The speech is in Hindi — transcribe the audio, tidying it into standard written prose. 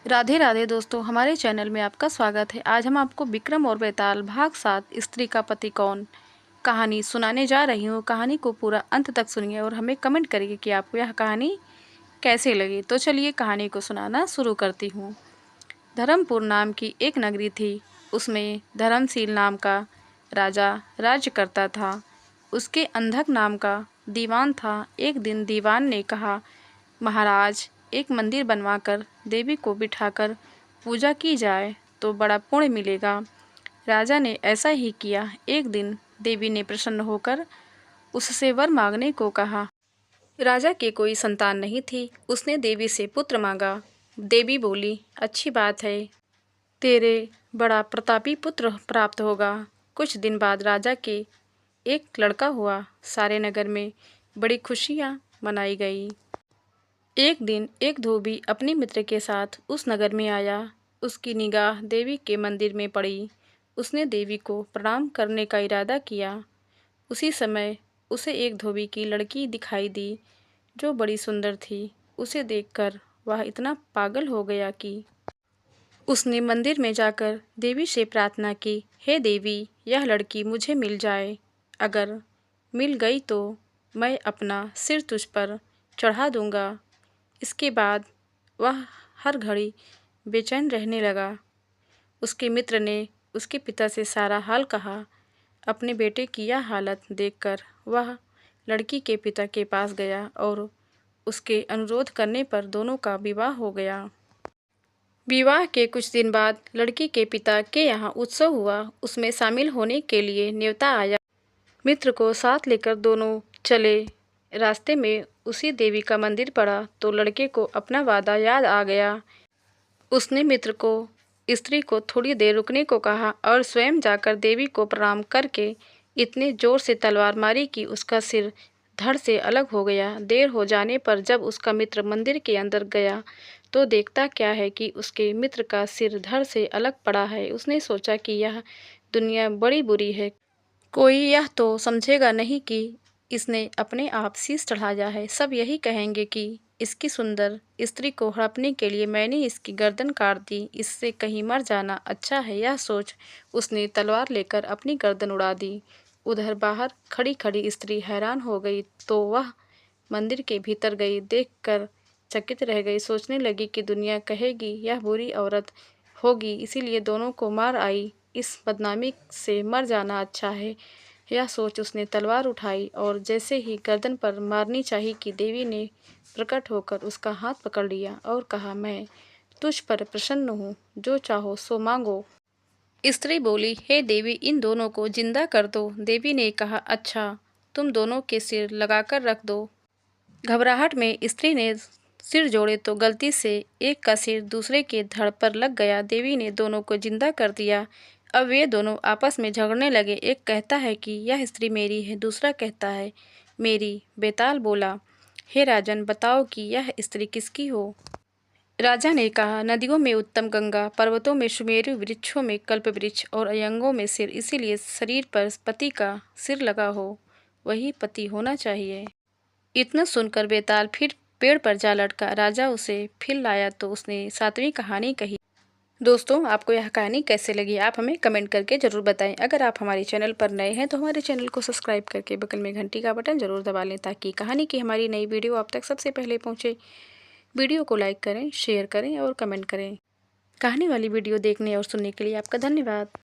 राधे राधे दोस्तों, हमारे चैनल में आपका स्वागत है। आज हम आपको विक्रम और बेताल भाग 7 स्त्री का पति कौन कहानी सुनाने जा रही हूँ। कहानी को पूरा अंत तक सुनिए और हमें कमेंट करिए कि आपको यह कहानी कैसी लगी। तो चलिए कहानी को सुनाना शुरू करती हूँ। धर्मपुर नाम की एक नगरी थी। उसमें धर्मशील नाम का राजा राज्य करता था। उसके अंधक नाम का दीवान था। एक दिन दीवान ने कहा, महाराज, एक मंदिर बनवाकर देवी को बिठाकर पूजा की जाए तो बड़ा पुण्य मिलेगा। राजा ने ऐसा ही किया। एक दिन देवी ने प्रसन्न होकर उससे वर मांगने को कहा। राजा के कोई संतान नहीं थी। उसने देवी से पुत्र मांगा। देवी बोली, अच्छी बात है, तेरे बड़ा प्रतापी पुत्र प्राप्त होगा। कुछ दिन बाद राजा के एक लड़का हुआ। सारे नगर में बड़ी खुशियाँ मनाई गई। एक दिन एक धोबी अपने मित्र के साथ उस नगर में आया। उसकी निगाह देवी के मंदिर में पड़ी। उसने देवी को प्रणाम करने का इरादा किया। उसी समय उसे एक धोबी की लड़की दिखाई दी जो बड़ी सुंदर थी। उसे देखकर वह इतना पागल हो गया कि उसने मंदिर में जाकर देवी से प्रार्थना की, हे देवी, यह लड़की मुझे मिल जाए। अगर मिल गई तो मैं अपना सिर तुझ पर चढ़ा दूंगा। इसके बाद वह हर घड़ी बेचैन रहने लगा। उसके मित्र ने उसके पिता से सारा हाल कहा। अपने बेटे की यह हालत देखकर वह लड़की के पिता के पास गया और उसके अनुरोध करने पर दोनों का विवाह हो गया। विवाह के कुछ दिन बाद लड़की के पिता के यहाँ उत्सव हुआ। उसमें शामिल होने के लिए न्योता आया। मित्र को साथ लेकर दोनों चले। रास्ते में उसी देवी का मंदिर पड़ा तो लड़के को अपना वादा याद आ गया। उसने मित्र को स्त्री को थोड़ी देर रुकने को कहा और स्वयं जाकर देवी को प्रणाम करके इतने जोर से तलवार मारी कि उसका सिर धड़ से अलग हो गया। देर हो जाने पर जब उसका मित्र मंदिर के अंदर गया तो देखता क्या है कि उसके मित्र का सिर धड़ से अलग पड़ा है। उसने सोचा कि यह दुनिया बड़ी बुरी है। कोई यह तो समझेगा नहीं कि इसने अपने आप शीश चढ़ाया है। सब यही कहेंगे कि इसकी सुंदर स्त्री को हड़पने के लिए मैंने इसकी गर्दन काट दी। इससे कहीं मर जाना अच्छा है। यह सोच उसने तलवार लेकर अपनी गर्दन उड़ा दी। उधर बाहर खड़ी खड़ी स्त्री हैरान हो गई तो वह मंदिर के भीतर गई। देखकर चकित रह गई। सोचने लगी कि दुनिया कहेगी यह बुरी औरत होगी, इसीलिए दोनों को मार आई। इस बदनामी से मर जाना अच्छा है। यह सोच उसने तलवार उठाई और जैसे ही गर्दन पर मारनी चाहिए कि देवी ने प्रकट होकर उसका हाथ पकड़ लिया और कहा, मैं तुझ पर प्रसन्न हूँ, जो चाहो सो मांगो। स्त्री बोली, हे देवी, इन दोनों को जिंदा कर दो। देवी ने कहा, अच्छा, तुम दोनों के सिर लगाकर रख दो। घबराहट में स्त्री ने सिर जोड़े तो गलती से एक का सिर दूसरे के धड़ पर लग गया। देवी ने दोनों को जिंदा कर दिया। अब वे दोनों आपस में झगड़ने लगे। एक कहता है कि यह स्त्री मेरी है, दूसरा कहता है मेरी। बेताल बोला, हे राजन, बताओ कि यह स्त्री किसकी हो। राजा ने कहा, नदियों में उत्तम गंगा, पर्वतों में सुमेरु, वृक्षों में कल्प वृक्ष और अयंगों में सिर। इसीलिए शरीर पर पति का सिर लगा हो वही पति होना चाहिए। इतना सुनकर बेताल फिर पेड़ पर जा लटका। राजा उसे फिर लाया तो उसने 7वीं कहानी कही। दोस्तों, आपको यह कहानी कैसे लगी आप हमें कमेंट करके ज़रूर बताएं। अगर आप हमारे चैनल पर नए हैं तो हमारे चैनल को सब्सक्राइब करके बगल में घंटी का बटन ज़रूर दबा लें ताकि कहानी की हमारी नई वीडियो आप तक सबसे पहले पहुंचे। वीडियो को लाइक करें, शेयर करें और कमेंट करें। कहानी वाली वीडियो देखने और सुनने के लिए आपका धन्यवाद।